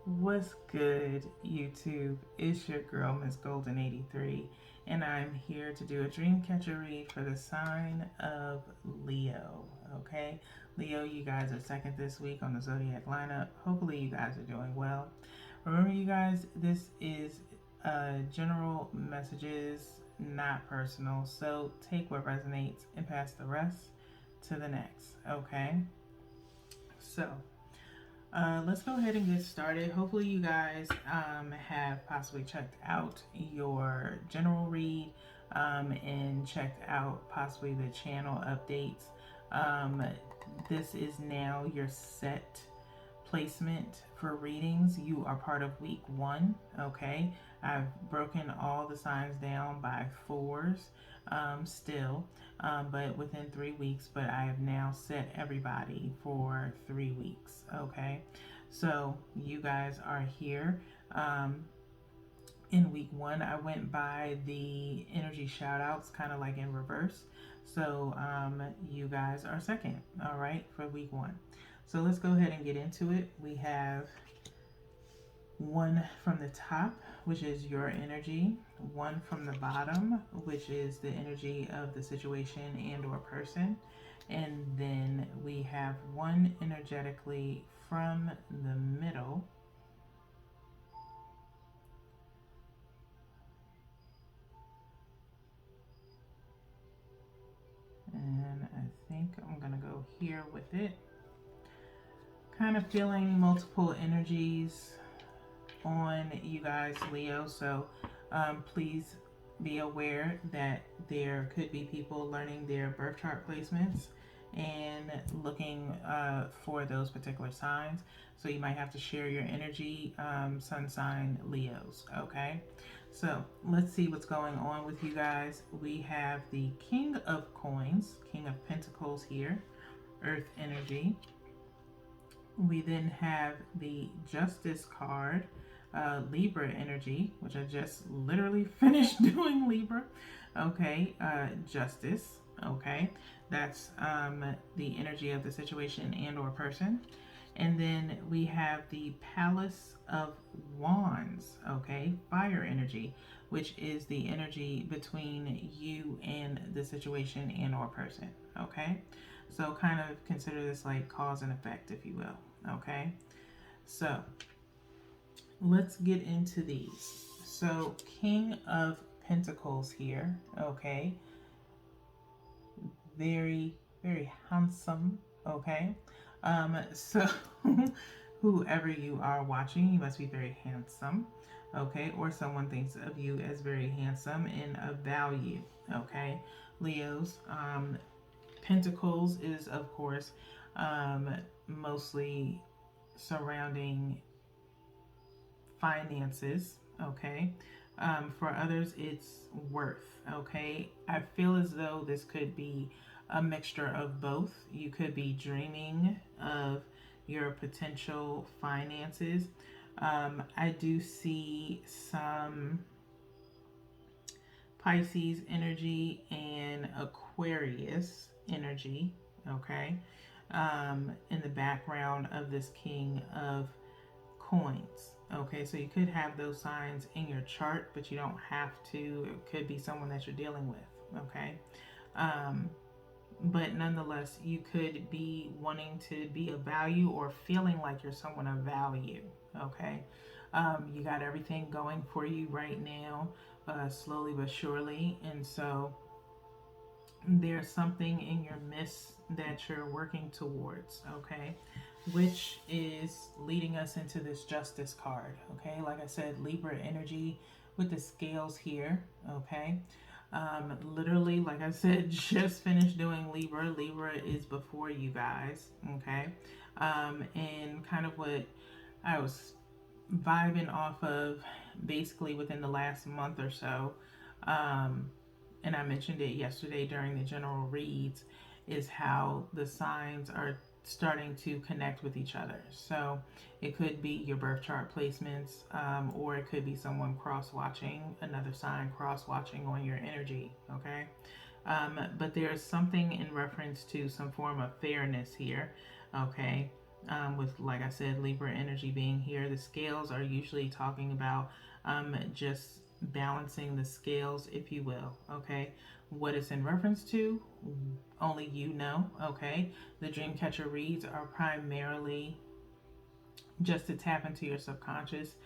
What's good, YouTube? It's your girl, Miss Golden 83, and I'm here to do a dream catcher read for the sign of Leo. Okay, Leo, you guys are second this week on the zodiac lineup. Hopefully, you guys are doing well. Remember, you guys, this is general messages, not personal. So take what resonates and pass the rest to the next. Okay, so let's go ahead and get started. Hopefully, you guys have possibly checked out your general read and checked out possibly the channel updates. Um, this is now your set placement for readings. You are part of week one. Okay, I've broken all the signs down by fours still, but within 3 weeks. But I have now set everybody for 3 weeks. Okay, so you guys are here. In week one, I went by the energy shout outs kind of like in reverse. So you guys are second, all right, for week one. So let's go ahead and get into it. We have one from the top, which is your energy, one from the bottom, which is the energy of the situation and or person, and then we have one energetically from the middle. And I think I'm gonna go here with it. Kind of feeling multiple energies on you guys, Leo. So please be aware that there could be people learning their birth chart placements and looking for those particular signs. So you might have to share your energy, sun sign Leos. Okay. So let's see what's going on with you guys. We have the King of Coins, King of Pentacles here, Earth energy. We then have the Justice card, Libra energy, which I just literally finished doing Libra. Okay, Justice. Okay, that's the energy of the situation and or person. And then we have the Palace of Wands. Okay, fire energy, which is the energy between you and the situation and or person. Okay, so kind of consider this like cause and effect, if you will. Okay, so let's get into these. So, King of Pentacles here. Okay, very, very handsome. Okay, so whoever you are watching, you must be very handsome. Okay, or someone thinks of you as very handsome and of value. Okay, Leos. Pentacles is, of course, mostly surrounding finances. Okay. For others, it's worth. Okay. I feel as though this could be a mixture of both. You could be dreaming of your potential finances. I do see some Pisces energy and Aquarius energy, okay, in the background of this King of Coins. Okay, so you could have those signs in your chart, but you don't have to. It could be someone that you're dealing with, okay? Um, but nonetheless, you could be wanting to be of value or feeling like you're someone of value, okay? You got everything going for you right now, slowly but surely, and so there's something in your midst that you're working towards, okay? Which is leading us into this Justice card, okay? Like I said, Libra energy with the scales here, okay? Literally, like I said, just finished doing Libra. Libra is before you guys, okay? And kind of what I was vibing off of basically within the last month or so, and I mentioned it yesterday during the general reads, is how the signs are starting to connect with each other. So it could be your birth chart placements, or it could be someone cross watching, another sign cross watching on your energy, okay? But there's something in reference to some form of fairness here, okay? with, like I said, Libra energy being here. The scales are usually talking about just balancing the scales, if you will. Okay, what it's in reference to, only you know. Okay, the Dreamcatcher reads are primarily just to tap into your subconscious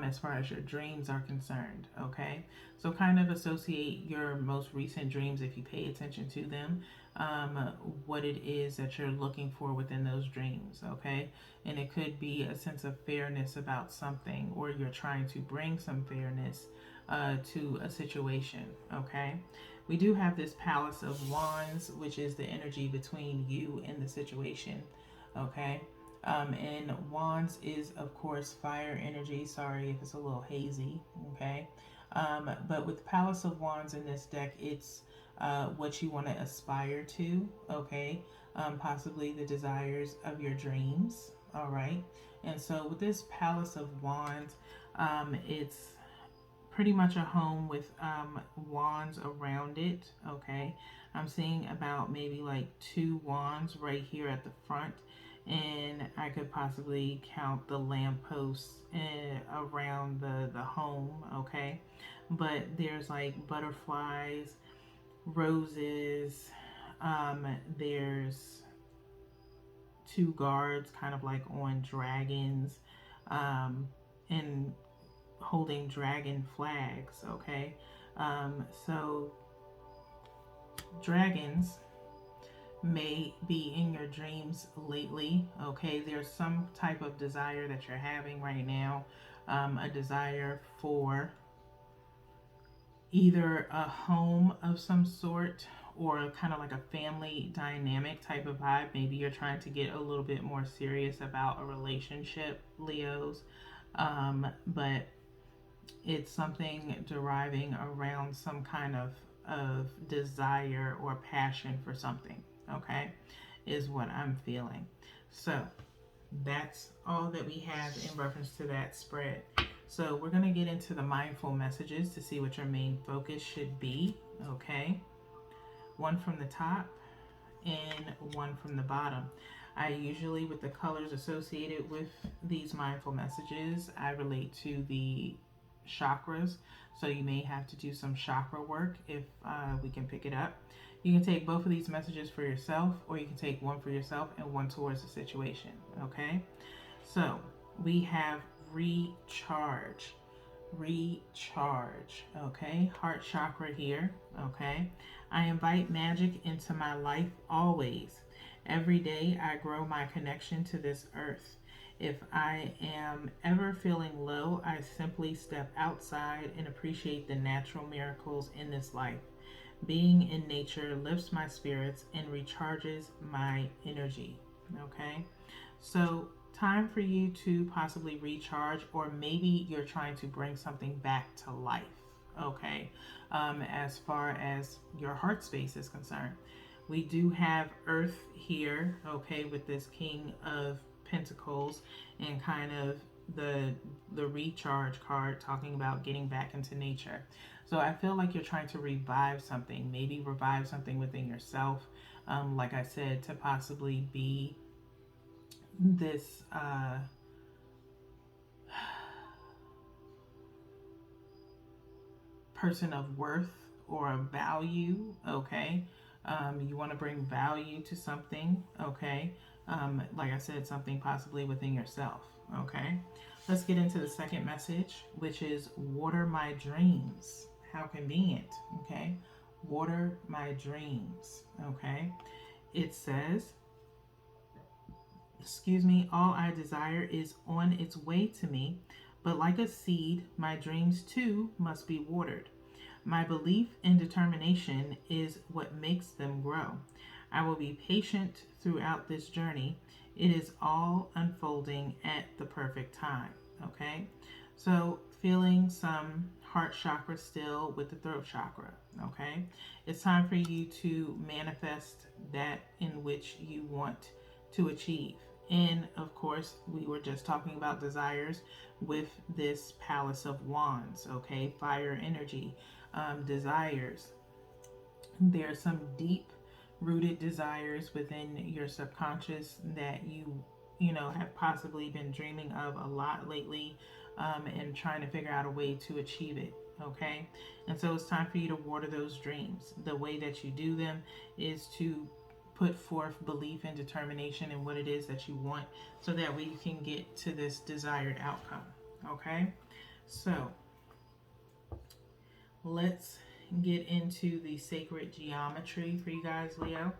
as far as your dreams are concerned. Okay, so kind of associate your most recent dreams, if you pay attention to them, what it is that you're looking for within those dreams. Okay, and it could be a sense of fairness about something, or you're trying to bring some fairness to a situation. Okay, we do have this Palace of Wands, which is the energy between you and the situation. Okay, and Wands is, of course, fire energy. Sorry if it's a little hazy. Okay, but with Palace of Wands in this deck, it's what you want to aspire to. Okay, possibly the desires of your dreams. All right, and so with this Palace of Wands, it's pretty much a home with wands around it. Okay, I'm seeing about maybe like 2 wands right here at the front, and I could possibly count the lampposts around the home. Okay, but there's like butterflies, roses, there's 2 guards kind of like on dragons, and holding dragon flags. Okay, so dragons may be in your dreams lately. Okay, there's some type of desire that you're having right now, a desire for either a home of some sort, or kind of like a family dynamic type of vibe. Maybe you're trying to get a little bit more serious about a relationship, Leos, but it's something deriving around some kind of desire or passion for something. Okay, is what I'm feeling. So that's all that we have in reference to that spread. So we're going to get into the mindful messages to see what your main focus should be. Okay, one from the top and one from the bottom. I usually, with the colors associated with these mindful messages, I relate to the chakras. So you may have to do some chakra work if we can pick it up. You can take both of these messages for yourself, or you can take one for yourself and one towards the situation. Okay, so we have recharge. Recharge. Okay, heart chakra here. Okay, I invite magic into my life always. Every day I grow my connection to this earth. If I am ever feeling low, I simply step outside and appreciate the natural miracles in this life. Being in nature lifts my spirits and recharges my energy. Okay, so time for you to possibly recharge, or maybe you're trying to bring something back to life. Okay, as far as your heart space is concerned, we do have Earth here. Okay, with this King of Pentacles and kind of the recharge card talking about getting back into nature. So I feel like you're trying to revive something, maybe revive something within yourself. Like I said, to possibly be this person of worth or of value. Okay, you want to bring value to something. Okay, like I said, something possibly within yourself. Okay, let's get into the second message, which is water my dreams. How convenient. Okay, water my dreams. Okay, it says, excuse me, all I desire is on its way to me, but like a seed, my dreams too must be watered. My belief and determination is what makes them grow. I will be patient throughout this journey. It is all unfolding at the perfect time. Okay, so feeling some heart chakra still with the throat chakra. Okay, it's time for you to manifest that in which you want to achieve. And of course, we were just talking about desires with this Palace of Wands. Okay, fire energy, desires. There are some deep rooted desires within your subconscious that you have possibly been dreaming of a lot lately, and trying to figure out a way to achieve it. Okay, and so it's time for you to water those dreams. The way that you do them is to put forth belief and determination in what it is that you want, so that way you can get to this desired outcome. Okay, so let's get into the sacred geometry for you guys, Leo.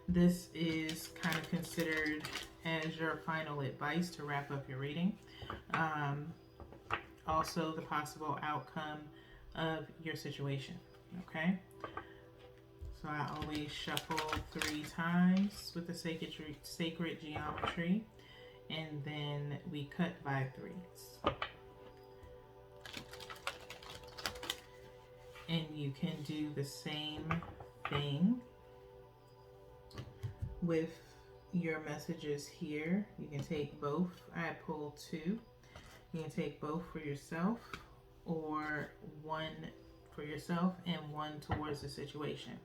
This is kind of considered as your final advice to wrap up your reading. Also, the possible outcome of your situation. Okay, so I always shuffle 3 times with the sacred geometry, and then we cut by 3s. And you can do the same thing with your messages here. You can take both. I pulled 2. You can take both for yourself, or 1 for yourself and 1 towards the situation.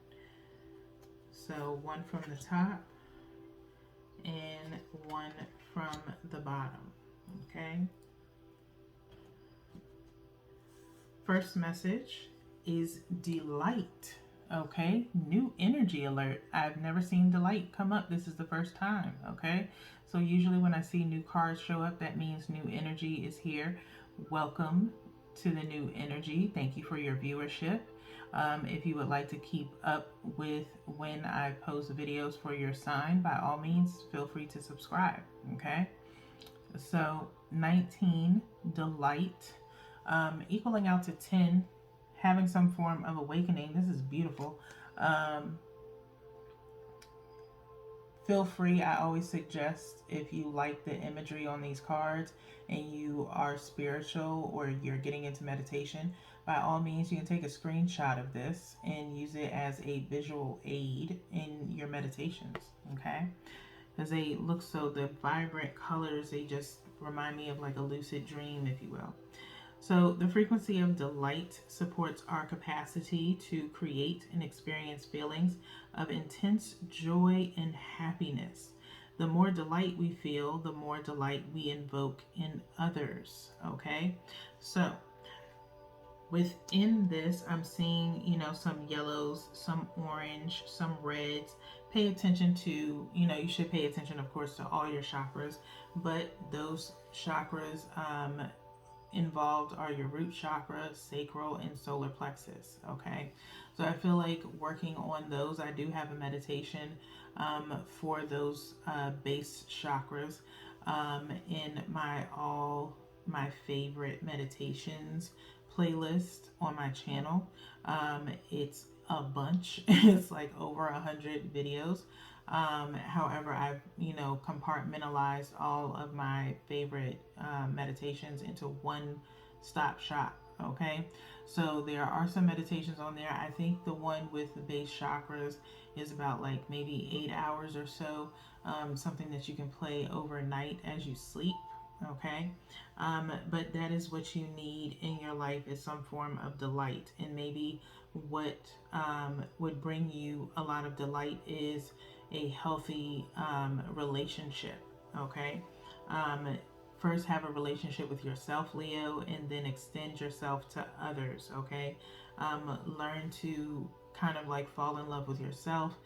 So 1 from the top and 1 from the bottom. Okay. First message is delight. Okay, new energy alert. I've never seen delight come up. This is the first time. Okay, so usually when I see new cards show up, that means new energy is here. Welcome to the new energy. Thank you for your viewership. If you would like to keep up with when I post videos for your sign, by all means, feel free to subscribe. Okay, so 19, delight, equaling out to 10, having some form of awakening. This is beautiful. Feel free, I always suggest, if you like the imagery on these cards and you are spiritual or you're getting into meditation, by all means you can take a screenshot of this and use it as a visual aid in your meditations. Okay, because they look so, the vibrant colors, they just remind me of like a lucid dream, if you will. So the frequency of delight supports our capacity to create and experience feelings of intense joy and happiness. The more delight we feel, the more delight we invoke in others. Okay, so within this, I'm seeing, some yellows, some orange, some reds. Pay attention to, you should pay attention, of course, to all your chakras, but those chakras, involved are your root chakra, sacral, and solar plexus. Okay, so I feel like working on those. I do have a meditation for those base chakras in my favorite meditations playlist on my channel. It's a bunch. It's like over 100 videos. However, I've compartmentalized all of my favorite meditations into one stop shop. Okay, so there are some meditations on there. I think the one with the base chakras is about like maybe 8 hours or so, something that you can play overnight as you sleep. Okay, but that is what you need in your life, is some form of delight. And maybe what would bring you a lot of delight is a healthy relationship. Okay, first have a relationship with yourself, Leo, and then extend yourself to others. Okay, learn to kind of like fall in love with yourself,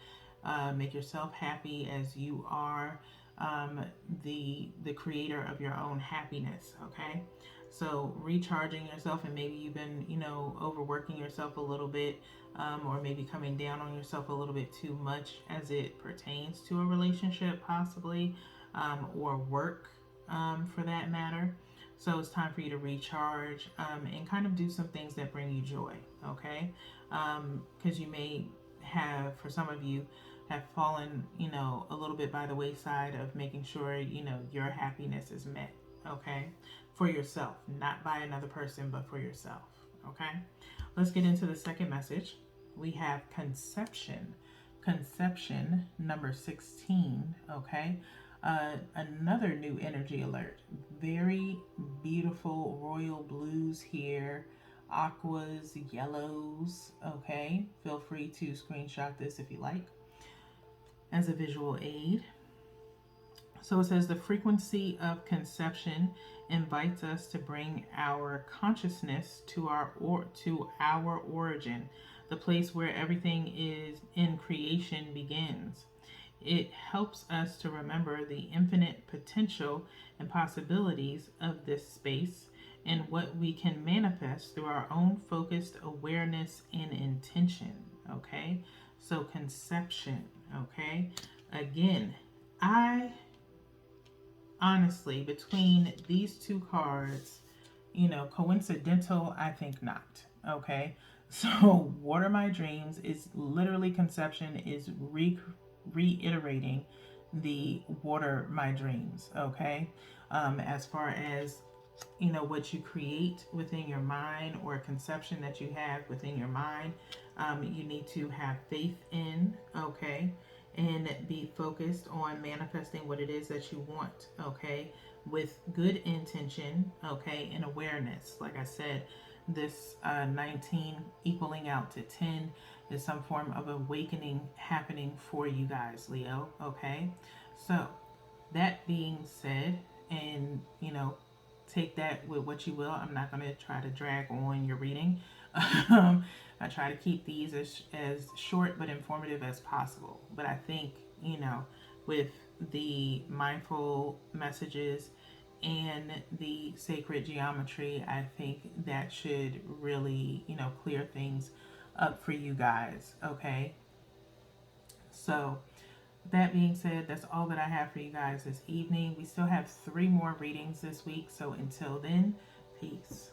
make yourself happy as you are the creator of your own happiness. Okay, so recharging yourself, and maybe you've been overworking yourself a little bit, or maybe coming down on yourself a little bit too much as it pertains to a relationship, possibly, or work, for that matter. So it's time for you to recharge, and kind of do some things that bring you joy. Okay, because you may have, for some of you, have fallen, a little bit by the wayside of making sure, your happiness is met. Okay, for yourself, not by another person, but for yourself. Okay, let's get into the second message. We have conception. Conception number 16. Okay, another new energy alert. Very beautiful royal blues here, aquas, yellows. Okay, feel free to screenshot this if you like as a visual aid. So it says the frequency of conception invites us to bring our consciousness to our origin, the place where everything is in creation begins. It helps us to remember the infinite potential and possibilities of this space and what we can manifest through our own focused awareness and intention. Okay, so conception. Okay, again, I honestly, between these two cards, coincidental, I think not. Okay. So, Water My Dreams is literally conception, is reiterating the Water My Dreams. Okay. As far as, what you create within your mind or a conception that you have within your mind, you need to have faith in. Okay, and be focused on manifesting what it is that you want. Okay, with good intention. Okay, and awareness. Like I said, this 19 equaling out to 10 is some form of awakening happening for you guys, Leo. Okay, so that being said, and take that with what you will. I'm not going to try to drag on your reading. I try to keep these as short but informative as possible. But I think, with the mindful messages and the sacred geometry, I think that should really, clear things up for you guys. Okay. So, that being said, that's all that I have for you guys this evening. We still have 3 more readings this week. So until then, peace.